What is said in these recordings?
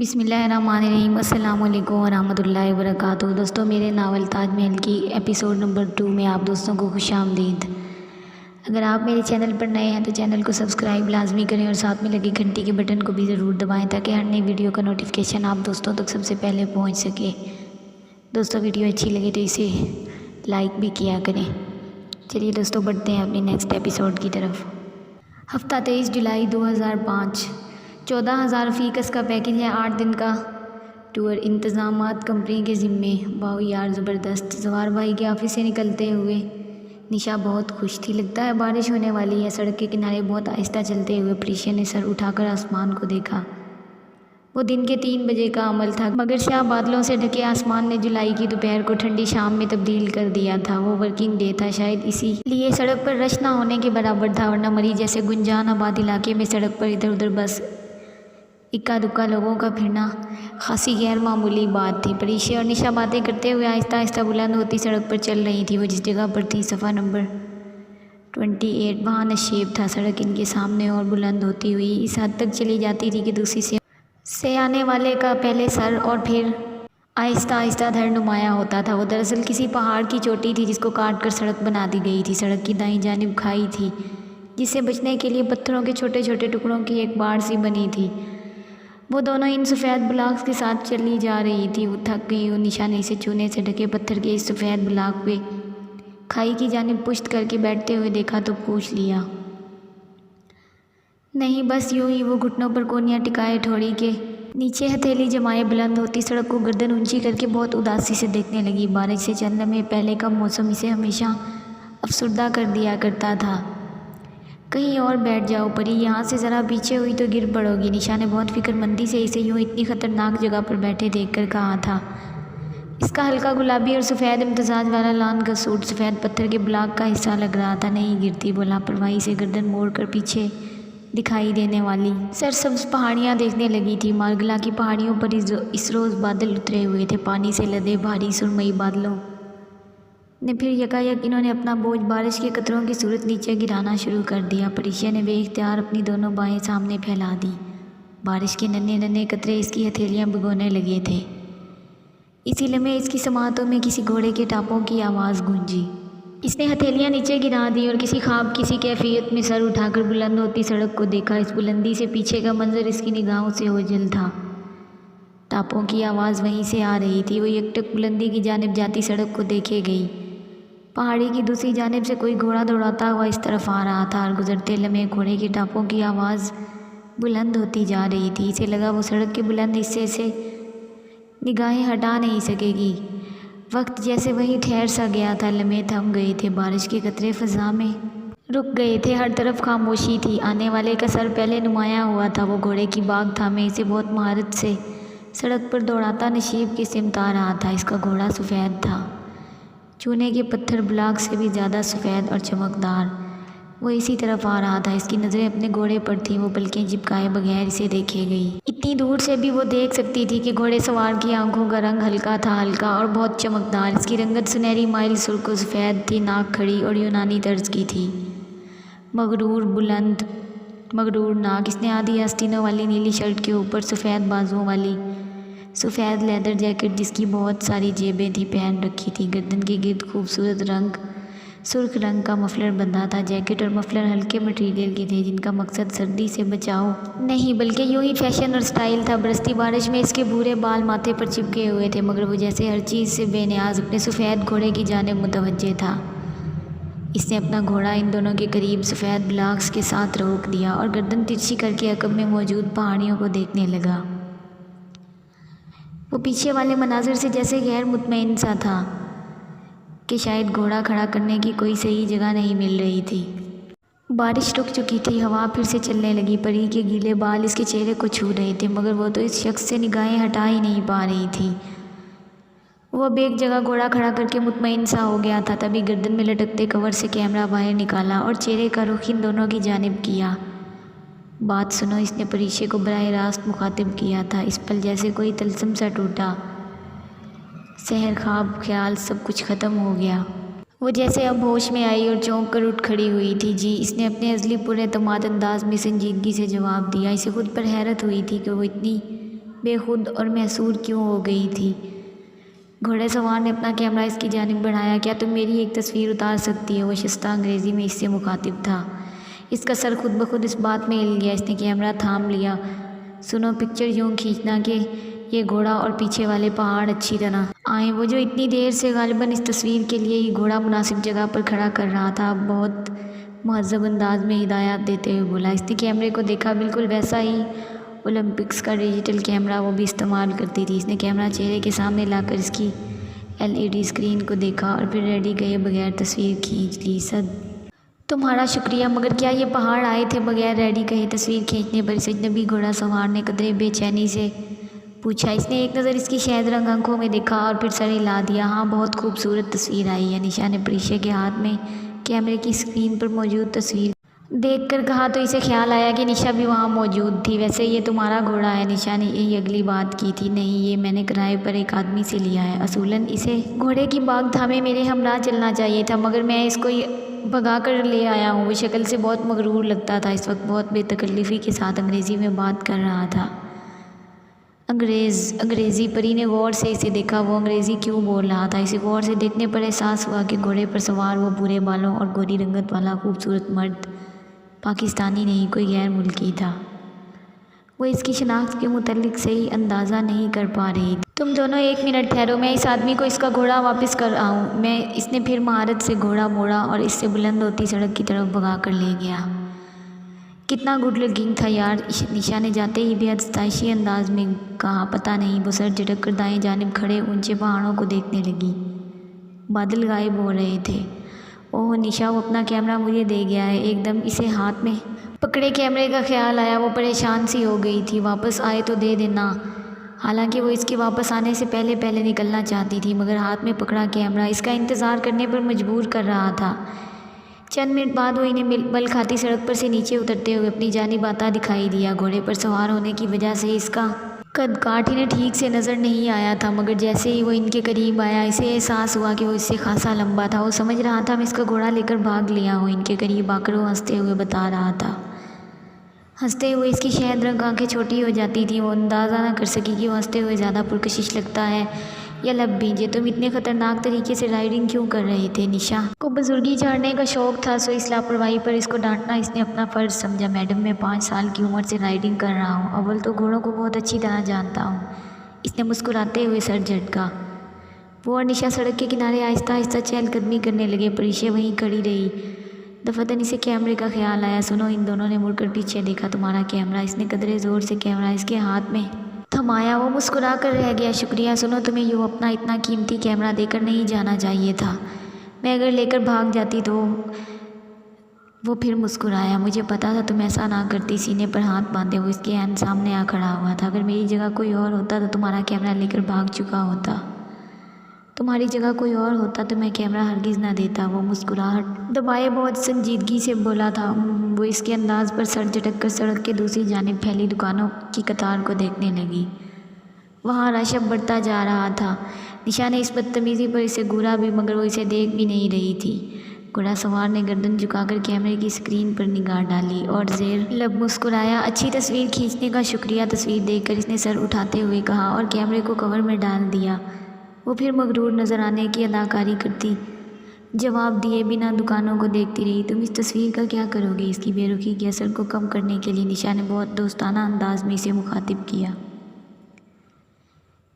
بسم اللہ الرحمن الرحیم۔ السلام علیکم ورحمۃ اللہ وبرکاتہ۔ دوستوں، میرے ناول تاج محل کی ایپیسوڈ نمبر 2 میں آپ دوستوں کو خوش آمدید۔ اگر آپ میرے چینل پر نئے ہیں تو چینل کو سبسکرائب لازمی کریں اور ساتھ میں لگی گھنٹی کے بٹن کو بھی ضرور دبائیں تاکہ ہر نئی ویڈیو کا نوٹیفیکیشن آپ دوستوں تک سب سے پہلے پہنچ سکے۔ دوستوں، ویڈیو اچھی لگے تو اسے لائک بھی کیا کریں۔ چلیے دوستوں، بڑھتے ہیں اپنی نیکسٹ ایپیسوڈ کی طرف۔ ہفتہ 23 جولائی 2005۔ 14,000 فیکس کا پیکج ہے، 8 دن کا ٹور، انتظامات کمپنی کے ذمے۔ واو یار زبردست۔ زوار بھائی کے آفس سے نکلتے ہوئے نشا بہت خوش تھی۔ لگتا ہے بارش ہونے والی ہے۔ سڑک کے کنارے بہت آہستہ چلتے ہوئے پریشا نے سر اٹھا کر آسمان کو دیکھا۔ وہ دن کے 3 بجے کا عمل تھا، مگر سیاہ بادلوں سے ڈھکے آسمان نے جولائی کی دوپہر کو ٹھنڈی شام میں تبدیل کر دیا تھا۔ وہ ورکنگ ڈے تھا، شاید اسی لیے سڑک پر رش نہ ہونے کے برابر تھا، ورنہ مری جیسے گنجان آباد علاقے میں سڑک پر ادھر ادھر بس اکا دکا لوگوں کا پھرنا خاصی غیر معمولی بات تھی۔ پریشا اور نشا باتیں کرتے ہوئے آہستہ آہستہ بلند ہوتی سڑک پر چل رہی تھی۔ وہ جس جگہ پر تھی، صفحہ نمبر 28، وہاں نشیب تھا۔ سڑک ان کے سامنے اور بلند ہوتی ہوئی اس حد تک چلی جاتی تھی کہ دوسری سے آنے والے کا پہلے سر اور پھر آہستہ آہستہ دھڑ نمایاں ہوتا تھا۔ وہ دراصل کسی پہاڑ کی چوٹی تھی جس کو کاٹ کر سڑک بنا دی گئی تھی۔ سڑک کی دائیں جانب کھائی تھی جس سے بچنے کے لیے پتھروں کے چھوٹے چھوٹے ٹکڑوں کی ایک باڑ سی بنی تھی۔ وہ دونوں ان سفید بلاکس کے ساتھ چلی جا رہی تھی۔ وہ تھک گئی اور نشا نے اسے چونے سے ڈھکے پتھر کے اس سفید بلاک پہ کھائی کی جانب پشت کر کے بیٹھتے ہوئے دیکھا تو پوچھ لیا، نہیں بس یوں ہی۔ وہ گھٹنوں پر کونیاں ٹکائے ٹھوڑی کے نیچے ہتھیلی جمائے بلند ہوتی سڑک کو گردن اونچی کر کے بہت اداسی سے دیکھنے لگی۔ بارش سے چند لمحے پہلے کا موسم اسے ہمیشہ افسردہ کر دیا کرتا تھا۔ کہیں اور بیٹھ جاؤ پری، یہاں سے ذرا پیچھے ہوئی تو گر پڑو گی، نشا نے بہت فکر مندی سے اسے یوں اتنی خطرناک جگہ پر بیٹھے دیکھ کر کہا تھا۔ اس کا ہلکا گلابی اور سفید امتزاج والا لان کا سوٹ سفید پتھر کے بلاک کا حصہ لگ رہا تھا۔ نہیں گرتی، وہ لاپرواہی سے گردن موڑ کر پیچھے دکھائی دینے والی سرسبز پہاڑیاں دیکھنے لگی تھی۔ مارگلا کی پہاڑیوں پر اس روز بادل اترے ہوئے تھے، پانی سے لدے بھاری سرمئی بادلوں نے پھر یکایک انہوں نے اپنا بوجھ بارش کے قطروں کی صورت نیچے گرانا شروع کر دیا۔ پریشا نے بے اختیار اپنی دونوں بائیں سامنے پھیلا دی۔ بارش کے ننھے ننھے قطرے اس کی ہتھیلیاں بھگونے لگے تھے۔ اسی لمحے اس کی سماعتوں میں کسی گھوڑے کے ٹاپوں کی آواز گونجی۔ اس نے ہتھیلیاں نیچے گرا دی اور کسی خواب کسی کیفیت میں سر اٹھا کر بلند ہوتی سڑک کو دیکھا۔ اس بلندی سے پیچھے کا منظر اس کی نگاہوں سے اوجھل تھا۔ ٹاپوں کی آواز وہیں سے آ رہی تھی۔ وہ یکٹک بلندی کی جانب جاتی سڑک کو دیکھے گئی۔ پہاڑی کی دوسری جانب سے کوئی گھوڑا دوڑاتا ہوا اس طرف آ رہا تھا اور گزرتے لمحے گھوڑے کے ٹاپوں کی آواز بلند ہوتی جا رہی تھی۔ اسے لگا وہ سڑک کے بلند حصے سے نگاہیں ہٹا نہیں سکے گی۔ وقت جیسے وہیں ٹھہر سا گیا تھا، لمحے تھم گئے تھے، بارش کے قطرے فضا میں رک گئے تھے، ہر طرف خاموشی تھی۔ آنے والے کا سر پہلے نمایاں ہوا تھا۔ وہ گھوڑے کی باگ تھامے اسے بہت مہارت سے سڑک پر دوڑاتا نشیب کی سمت آ رہا تھا۔ اس کا گھوڑا سفید تھا، چونے کے پتھر بلاک سے بھی زیادہ سفید اور چمکدار۔ وہ اسی طرف آ رہا تھا۔ اس کی نظریں اپنے گھوڑے پر تھیں، وہ پلکیں جھپکائے بغیر اسے دیکھے گئی۔ اتنی دور سے بھی وہ دیکھ سکتی تھی کہ گھوڑے سوار کی آنکھوں کا رنگ ہلکا تھا، ہلکا اور بہت چمکدار۔ اس کی رنگت سنہری مائل سرخ و سفید تھی، ناک کھڑی اور یونانی طرز کی تھی، مغرور بلند مغرور ناک۔ اس نے آدھی آستینوں والی نیلی شرٹ کے اوپر سفید بازوؤں والی سفید لیدر جیکٹ جس کی بہت ساری جیبیں تھیں پہن رکھی تھی۔ گردن کے گرد خوبصورت سرخ رنگ کا مفلر بندھا تھا۔ جیکٹ اور مفلر ہلکے مٹیریل کے تھے جن کا مقصد سردی سے بچاؤ نہیں بلکہ یوں ہی فیشن اور سٹائل تھا۔ برستی بارش میں اس کے بھورے بال ماتھے پر چپکے ہوئے تھے، مگر وہ جیسے ہر چیز سے بے نیاز اپنے سفید گھوڑے کی جانب متوجہ تھا۔ اس نے اپنا گھوڑا ان دونوں کے قریب سفید بلاکس کے ساتھ روک دیا اور گردن ترچھی کر کے عقب میں موجود پہاڑیوں کو دیکھنے لگا۔ وہ پیچھے والے مناظر سے جیسے غیر مطمئن سا تھا کہ شاید گھوڑا کھڑا کرنے کی کوئی صحیح جگہ نہیں مل رہی تھی۔ بارش رک چکی تھی، ہوا پھر سے چلنے لگی۔ پری کے گیلے بال اس کے چہرے کو چھو رہے تھے، مگر وہ تو اس شخص سے نگاہیں ہٹا ہی نہیں پا رہی تھی۔ وہ اب ایک جگہ گھوڑا کھڑا کر کے مطمئن سا ہو گیا تھا، تبھی گردن میں لٹکتے کور سے کیمرہ باہر نکالا اور چہرے کا رخ ان دونوں کی جانب کیا۔ بات سنو، اس نے پریشا کو براہ راست مخاطب کیا تھا۔ اس پل جیسے کوئی طلسم سا ٹوٹا، سحر خواب خیال سب کچھ ختم ہو گیا۔ وہ جیسے اب ہوش میں آئی اور چونک کر اٹھ کھڑی ہوئی تھی۔ جی، اس نے اپنے ازلی پر اعتماد انداز میں سنجیدگی سے جواب دیا۔ اسے خود پر حیرت ہوئی تھی کہ وہ اتنی بے خود اور محصور کیوں ہو گئی تھی۔ گھوڑے سوار نے اپنا کیمرہ اس کی جانب بڑھایا۔ کیا تم میری ایک تصویر اتار سکتی ہو؟ وہ شستہ انگریزی میں اس سے مخاطب تھا۔ اس کا سر خود بخود اس بات میں ہل گیا۔ اس نے کیمرہ تھام لیا۔ سنو، پکچر یوں کھینچنا کہ یہ گھوڑا اور پیچھے والے پہاڑ اچھی طرح آئیں۔ وہ جو اتنی دیر سے غالباً اس تصویر کے لیے ہی گھوڑا مناسب جگہ پر کھڑا کر رہا تھا، بہت مہذب انداز میں ہدایات دیتے ہوئے بولا۔ اس نے کیمرے کو دیکھا، بالکل ویسا ہی اولمپکس کا ڈیجیٹل کیمرہ وہ بھی استعمال کرتی تھی۔ اس نے کیمرہ چہرے کے سامنے لا کر اس کی LED اسکرین کو دیکھا اور پھر ریڈی کہے بغیر تصویر کھینچ لی۔ تمہارا شکریہ، مگر کیا یہ پہاڑ آئے تھے؟ بغیر ریڈی کہے تصویر کھینچنے پر اس اجنبی گھوڑا سوار نے قدرے بے چینی سے پوچھا۔ اس نے ایک نظر اس کی شہد رنگ آنکھوں میں دیکھا اور پھر سر ہلا دیا۔ ہاں، بہت خوبصورت تصویر آئی ہے۔ نشا نے پریشے کے ہاتھ میں کیمرے کی اسکرین پر موجود تصویر دیکھ کر کہا تو اسے خیال آیا کہ نشا بھی وہاں موجود تھی۔ ویسے یہ تمہارا گھوڑا ہے؟ نشا نے یہی اگلی بات کی تھی۔ نہیں، یہ میں نے کرائے پر ایک آدمی سے لیا ہے۔ اصولاً اسے گھوڑے کی باگھ تھامے میرے ہمراہ چلنا چاہیے تھا، مگر میں اس کو بھگا کر لے آیا ہوں۔ وہ شکل سے بہت مغرور لگتا تھا۔ اس وقت بہت بے تکلفی کے ساتھ انگریزی میں بات کر رہا تھا۔ انگریزی؟ پری نے غور سے اسے دیکھا۔ وہ انگریزی کیوں بول رہا تھا؟ اسے غور سے دیکھنے پر احساس ہوا کہ گھوڑے پر سوار وہ بھورے بالوں اور گوری رنگت والا خوبصورت مرد پاکستانی نہیں، کوئی غیر ملکی تھا۔ وہ اس کی شناخت کے متعلق صحیح اندازہ نہیں کر پا رہی تھی۔ تم دونوں ایک منٹ ٹھہرو، میں اس آدمی کو اس کا گھوڑا واپس کر آؤں۔ اس نے پھر مہارت سے گھوڑا موڑا اور اس سے بلند ہوتی سڑک کی طرف بھگا کر لے گیا۔ کتنا گڈ لکنگ تھا یار، نشا نے جاتے ہی بے حد ستائشی انداز میں کہا۔ پتہ نہیں۔ وہ سر جھٹک کر دائیں جانب کھڑے اونچے پہاڑوں کو دیکھنے لگی۔ بادل غائب ہو رہے تھے۔ اوہ نشا، وہ اپنا کیمرہ مجھے دے گیا ہے۔ ایک دم اسے ہاتھ میں پکڑے کیمرے کا خیال آیا۔ وہ پریشان سی ہو گئی تھی۔ واپس آئے تو دے دینا۔ حالانکہ وہ اس کے واپس آنے سے پہلے نکلنا چاہتی تھی، مگر ہاتھ میں پکڑا کیمرہ اس کا انتظار کرنے پر مجبور کر رہا تھا۔ چند منٹ بعد وہ انہیں بل کھاتی سڑک پر سے نیچے اترتے ہوئے اپنی جانب آتا دکھائی دیا۔ گھوڑے پر سوار ہونے کی وجہ سے اس کا قد کاٹ انہیں ٹھیک سے نظر نہیں آیا تھا، مگر جیسے ہی وہ ان کے قریب آیا اسے احساس ہوا کہ وہ اس سے خاصا لمبا تھا۔ وہ سمجھ رہا تھا میں اس کا گھوڑا لے کر بھاگ لیا ہوں۔ ان کے قریب آ کر وہ ہنستے ہوئے بتا رہا تھا۔ ہنستے ہوئے اس کی شہد رنگ آنکھیں چھوٹی ہو جاتی تھیں۔ وہ اندازہ نہ کر سکی کہ وہ ہنستے ہوئے زیادہ پرکشش لگتا ہے یا لب بھیجے۔ تم اتنے خطرناک طریقے سے رائڈنگ کیوں کر رہے تھے؟ نشا کو بزرگی جھاڑنے کا شوق تھا، سو اس لاپرواہی پر اس کو ڈانٹنا اس نے اپنا فرض سمجھا۔ میڈم، میں 5 سال کی عمر سے رائڈنگ کر رہا ہوں، اول تو گھوڑوں کو بہت اچھی طرح جانتا ہوں۔ اس نے مسکراتے ہوئے سر جھٹکا۔ وہ اور نشا سڑک کے کنارے آہستہ آہستہ چہل قدمی کرنے لگے۔ پریشے وہیں کھڑی رہی۔ دفعتاً اسے کیمرے کا خیال آیا۔ سنو، ان دونوں نے مڑ کر پیچھے دیکھا۔ تمہارا کیمرہ؟ اس نے قدرے زور سے کیمرہ اس کے ہاتھ میں تھمایا۔ وہ مسکرا کر رہ گیا۔ شکریہ۔ سنو، تمہیں یوں اپنا اتنا قیمتی کیمرہ دے کر نہیں جانا چاہیے تھا۔ میں اگر لے کر بھاگ جاتی تو وہ پھر مسکرایا۔ مجھے پتا تھا تم ایسا نہ کرتی۔ سینے پر ہاتھ باندھے وہ اس کے عین سامنے آ کھڑا ہوا تھا۔ اگر میری جگہ کوئی اور ہوتا تو تمہارا کیمرہ لے کر بھاگ چکا ہوتا۔ تمہاری جگہ کوئی اور ہوتا تو میں کیمرہ ہرگز نہ دیتا۔ وہ مسکراہٹ دبائے بہت سنجیدگی سے بولا تھا۔ وہ اس کے انداز پر سر جھٹک کر سڑک کے دوسری جانب پھیلی دکانوں کی قطار کو دیکھنے لگی۔ وہاں رش اب بڑھتا جا رہا تھا۔ نشا نے اس بدتمیزی پر اسے گھورا بھی، مگر وہ اسے دیکھ بھی نہیں رہی تھی۔ گھوڑا سوار نے گردن جھکا کر کیمرے کی اسکرین پر نگاہ ڈالی اور زیر لب مسکرایا۔ اچھی تصویر کھینچنے کا شکریہ۔ تصویر دیکھ کر اس نے سر اٹھاتے ہوئے کہا اور کیمرے کو کور میں ڈال دیا۔ وہ پھر مغرور نظر آنے کی اداکاری کرتی جواب دیے بنا دکانوں کو دیکھتی رہی۔ تم اس تصویر کا کیا کرو گے؟ اس کی بے رخی کے اثر کو کم کرنے کے لیے نشا نے بہت دوستانہ انداز میں اسے مخاطب کیا۔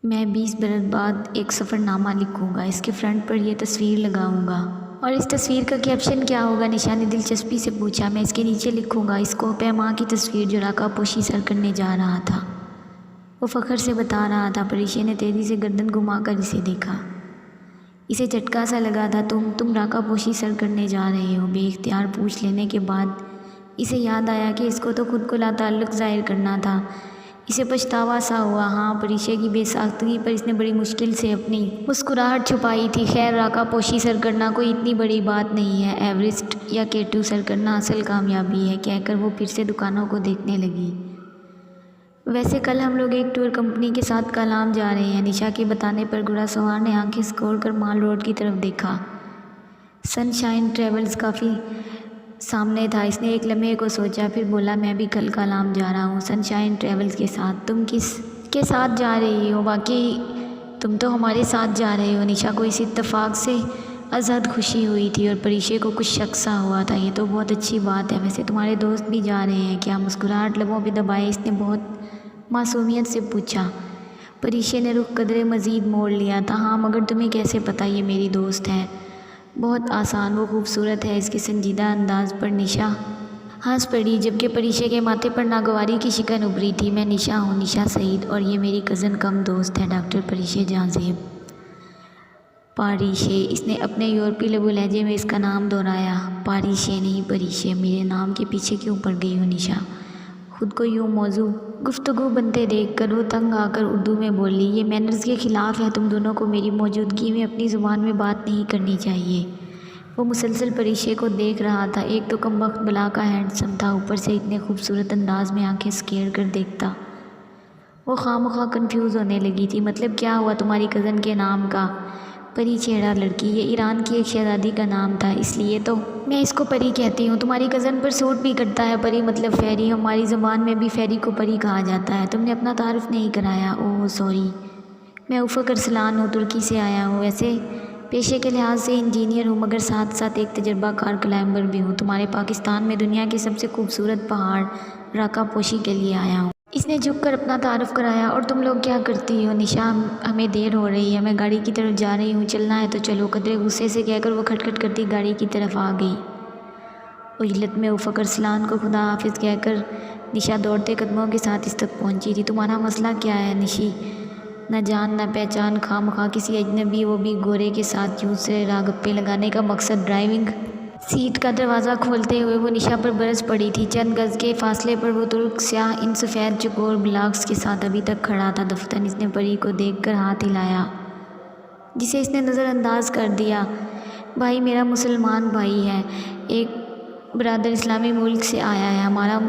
میں 20 برس بعد ایک سفر نامہ لکھوں گا، اس کے فرنٹ پر یہ تصویر لگاؤں گا۔ اور اس تصویر کا کیپشن کیا ہوگا؟ نشا نے دلچسپی سے پوچھا۔ میں اس کے نیچے لکھوں گا، اسکوپ ہے ماں کی تصویر جو راکا پوشی سر کرنے جا رہا تھا۔ وہ فخر سے بتا رہا تھا۔ پریشے نے تیزی سے گردن گھما کر اسے دیکھا۔ اسے جھٹکا سا لگا تھا۔ تم راکا پوشی سر کرنے جا رہے ہو؟ بے اختیار پوچھ لینے کے بعد اسے یاد آیا کہ اس کو تو خود کو لا تعلق ظاہر کرنا تھا۔ اسے پچھتاوا سا ہوا۔ ہاں، پریشے کی بے ساختگی پر اس نے بڑی مشکل سے اپنی مسکراہٹ چھپائی تھی۔ خیر، راکا پوشی سر کرنا کوئی اتنی بڑی بات نہیں ہے، ایورسٹ یا K2 سر کرنا اصل کامیابی ہے، کہہ کر وہ پھر سے دکانوں کو دیکھنے لگی۔ ویسے کل ہم لوگ ایک ٹور کمپنی کے ساتھ کالام جا رہے ہیں۔ نشا کے بتانے پر گھوڑا سوار نے آنکھیں سکوڑ کر مال روڈ کی طرف دیکھا۔ سن شائن ٹریولز کافی سامنے تھا۔ اس نے ایک لمحے کو سوچا، پھر بولا میں بھی کل کالام جا رہا ہوں، سن شائن ٹریولز کے ساتھ۔ تم کے ساتھ جا رہی ہو؟ واقعی تم تو ہمارے ساتھ جا رہے ہو۔ نشا کو اس اتفاق سے ازحد خوشی ہوئی تھی اور پریشے کو کچھ شک سا ہوا تھا۔ یہ تو بہت اچھی بات ہے، ویسے تمہارے دوست بھی جا رہے ہیں کیا؟ مسکراہٹ لبوں پہ دبائے اس نے بہت معصومیت سے پوچھا۔ پریشے نے رخ قدرے مزید موڑ لیا تھا۔ ہاں، مگر تمہیں کیسے پتہ یہ میری دوست ہے؟ بہت آسان، وہ خوبصورت ہے۔ اس کے سنجیدہ انداز پر نشا ہنس پڑی، جبکہ پریشے کے ماتھے پر ناگواری کی شکن ابھری تھی۔ میں نشا ہوں، نشا سعید، اور یہ میری کزن کم دوست ہے ڈاکٹر پریشے جہاں زیب۔ پاریشے، اس نے اپنے یورپی لب و لہجے میں اس کا نام دہرایا۔ پاریشے نہیں پریشے، میرے نام کے پیچھے کیوں پڑ گئی ہو نشا؟ خود کو یوں موضوع گفتگو بنتے دیکھ کر وہ تنگ آ کر اردو میں بولی، یہ مینرز کے خلاف ہے، تم دونوں کو میری موجودگی میں اپنی زبان میں بات نہیں کرنی چاہیے۔ وہ مسلسل پریشے کو دیکھ رہا تھا۔ ایک تو کم وقت بلا کا ہینڈسم تھا، اوپر سے اتنے خوبصورت انداز میں آنکھیں سکیڑ کر دیکھتا۔ وہ خواہ مخواہ کنفیوز ہونے لگی تھی۔ مطلب کیا ہوا تمہاری کزن کے نام کا؟ پری چہرہ لڑکی، یہ ایران کی ایک شہزادی کا نام تھا، اس لیے تو میں اس کو پری کہتی ہوں۔ تمہاری کزن پر سوٹ بھی کرتا ہے پری، مطلب فیری، ہماری زبان میں بھی فیری کو پری کہا جاتا ہے۔ تم نے اپنا تعارف نہیں کرایا۔ اوہ سوری، میں افق ارسلان ہوں، ترکی سے آیا ہوں۔ ویسے پیشے کے لحاظ سے انجینئر ہوں، مگر ساتھ ساتھ ایک تجربہ کار کلائمبر بھی ہوں۔ تمہارے پاکستان میں دنیا کے سب سے خوبصورت پہاڑ راکا پوشی کے لیے آیا ہوں۔ اس نے جھک کر اپنا تعارف کرایا۔ اور تم لوگ کیا کرتی ہو؟ نشا، ہمیں دیر ہو رہی ہے، میں گاڑی کی طرف جا رہی ہوں، چلنا ہے تو چلو۔ قدرے غصے سے کہہ کر وہ کھٹ کھٹ کرتی گاڑی کی طرف آ گئی۔ عجلت میں افق ارسلان کو خدا حافظ کہہ کر نشا دوڑتے قدموں کے ساتھ اس تک پہنچی تھی۔ تمہارا مسئلہ کیا ہے نشی؟ نہ جان نہ پہچان، خواہ مخواہ کسی اجنبی، وہ بھی گورے کے ساتھ یوں سے راگپے لگانے کا مقصد؟ ڈرائیونگ سیٹ کا دروازہ کھولتے ہوئے وہ نشا پر برس پڑی تھی۔ چند گز کے فاصلے پر وہ ترک سیاہ ان سفید چکور بلاکس کے ساتھ ابھی تک کھڑا تھا۔ دفتن اس نے پری کو دیکھ کر ہاتھ ہلایا، جسے اس نے نظر انداز کر دیا۔ بھائی میرا مسلمان بھائی ہے، ایک برادر اسلامی ملک سے آیا ہے، ہمارا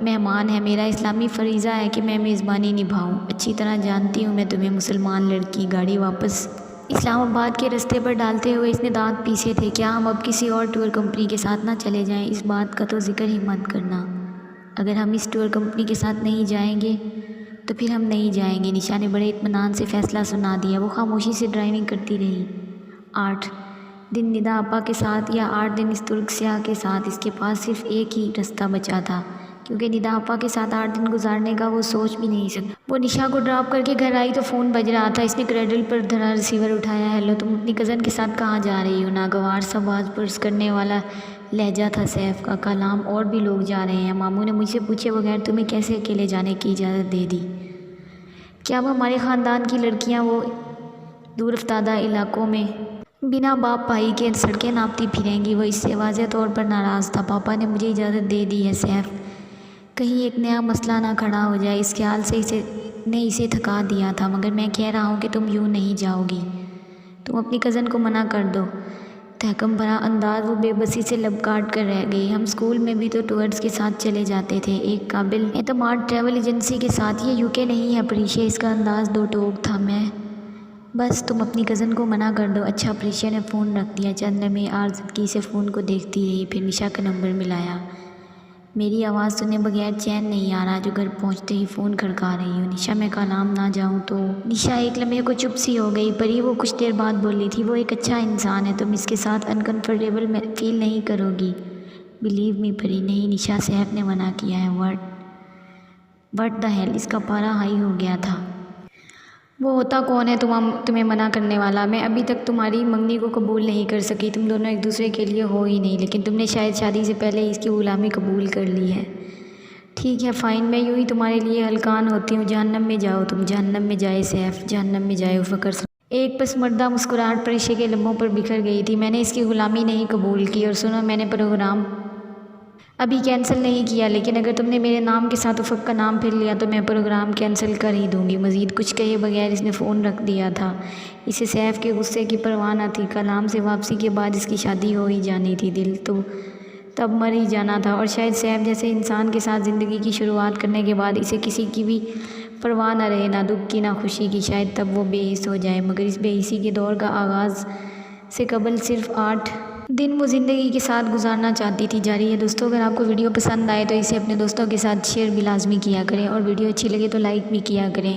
مہمان ہے۔ میرا اسلامی فریضہ ہے کہ میں میزبانی نبھاؤں۔ اچھی طرح جانتی ہوں میں تمہیں، مسلمان لڑکی۔ گاڑی واپس اسلام آباد کے رستے پر ڈالتے ہوئے اس نے دانت پیسے تھے۔ کیا ہم اب کسی اور ٹور کمپنی کے ساتھ نہ چلے جائیں؟ اس بات کا تو ذکر ہی مت کرنا۔ اگر ہم اس ٹور کمپنی کے ساتھ نہیں جائیں گے تو پھر ہم نہیں جائیں گے۔ نشا نے بڑے اطمینان سے فیصلہ سنا دیا۔ وہ خاموشی سے ڈرائیونگ کرتی رہی۔ 8 دن ندا آپا کے ساتھ یا 8 دن اس ترک سیاہ کے ساتھ، اس کے پاس صرف ایک ہی رستہ بچا تھا، کیونکہ ندا آپا کے ساتھ 8 دن گزارنے کا وہ سوچ بھی نہیں سکتا۔ وہ نشا کو ڈراپ کر کے گھر آئی تو فون بج رہا تھا۔ اس نے کریڈل پر دھرا ریسیور اٹھایا۔ ہیلو، تم اپنی کزن کے ساتھ کہاں جا رہی ہو؟ ناگوار سا باز پرس کرنے والا لہجہ تھا سیف کا۔ کلام اور بھی لوگ جا رہے ہیں، ماموں نے مجھ سے پوچھے بغیر تمہیں کیسے اکیلے جانے کی اجازت دے دی؟ کیا اب ہمارے خاندان کی لڑکیاں وہ دور افتادہ علاقوں میں بنا باپ بھائی کے سڑکیں ناپتی پھریں گی؟ وہ اس سے واضح طور پر ناراض تھا۔ پاپا نے مجھے اجازت دے دی ہے سیف، کہیں ایک نیا مسئلہ نہ کھڑا ہو جائے، اس خیال سے اسے تھکا دیا تھا، مگر میں کہہ رہا ہوں کہ تم یوں نہیں جاؤ گی، تم اپنی کزن کو منع کر دو۔ تحکم بھرا انداز، وہ بے بسی سے لب کاٹ کر رہ گئی۔ ہم اسکول میں بھی تو ٹورز کے ساتھ چلے جاتے تھے، ایک قابل اعتماد ٹریول ایجنسی کے ساتھ۔ یہ یوکے نہیں ہے پریشے، اس کا انداز دو ٹوک تھا۔ میں بس تم اپنی کزن کو منع کر دو۔ اچھا۔ پریشے نے فون رکھ دیا، چند لمحے آزردگی سے فون کو دیکھتی رہی، پھر نشا کا نمبر ملایا۔ میری آواز سنے بغیر چین نہیں آ رہا جو گھر پہنچتے ہی فون کھڑکا رہی ہوں؟ نشا، میں کلام نہ جاؤں تو؟ نشا ایک لمحے کو چپ سی ہو گئی۔ پری، وہ کچھ دیر بعد بولی تھی، وہ ایک اچھا انسان ہے، تم اس کے ساتھ انکمفرٹیبل فیل نہیں کرو گی؟ بلیو می پری، نہیں نشا، سیف نے منع کیا ہے۔ وٹ دا ہیل، اس کا پارا ہائی ہو گیا تھا۔ وہ ہوتا کون ہے تمہیں منع کرنے والا؟ میں ابھی تک تمہاری منگنی کو قبول نہیں کر سکی، تم دونوں ایک دوسرے کے لیے ہو ہی نہیں، لیکن تم نے شاید شادی سے پہلے ہی اس کی غلامی قبول کر لی ہے۔ ٹھیک ہے فائن، میں یوں ہی تمہارے لیے ہلکان ہوتی ہوں۔ جہنم میں جاؤ تم، جہنم میں جائے سیف، جہنم میں جائے فکر۔ ایک پسمردہ مسکراہٹ پریشے کے لبوں پر بکھر گئی تھی۔ میں نے اس کی غلامی نہیں قبول کی، اور سنو، میں نے پروگرام ابھی کینسل نہیں کیا، لیکن اگر تم نے میرے نام کے ساتھ افق کا نام پھر لیا تو میں پروگرام کینسل کر ہی دوں گی۔ مزید کچھ کہے بغیر اس نے فون رکھ دیا تھا۔ اسے سیف کے غصے کی پرواہ نہ تھی۔ کلام سے واپسی کے بعد اس کی شادی ہو ہی جانی تھی، دل تو تب مر ہی جانا تھا، اور شاید سیف جیسے انسان کے ساتھ زندگی کی شروعات کرنے کے بعد اسے کسی کی بھی پرواہ نہ رہے، نہ دکھ کی نہ خوشی کی، شاید تب وہ بے حس ہو جائے۔ مگر اس بے حسی کے دور کا آغاز سے قبل صرف 8 دن وہ زندگی کے ساتھ گزارنا چاہتی تھی۔ جاری ہے دوستوں، اگر آپ کو ویڈیو پسند آئے تو اسے اپنے دوستوں کے ساتھ شیئر بھی لازمی کیا کریں، اور ویڈیو اچھی لگے تو لائک بھی کیا کریں۔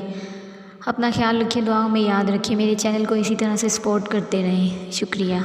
اپنا خیال رکھیں، دعاؤں میں یاد رکھیں، میرے چینل کو اسی طرح سے سپورٹ کرتے رہیں، شکریہ۔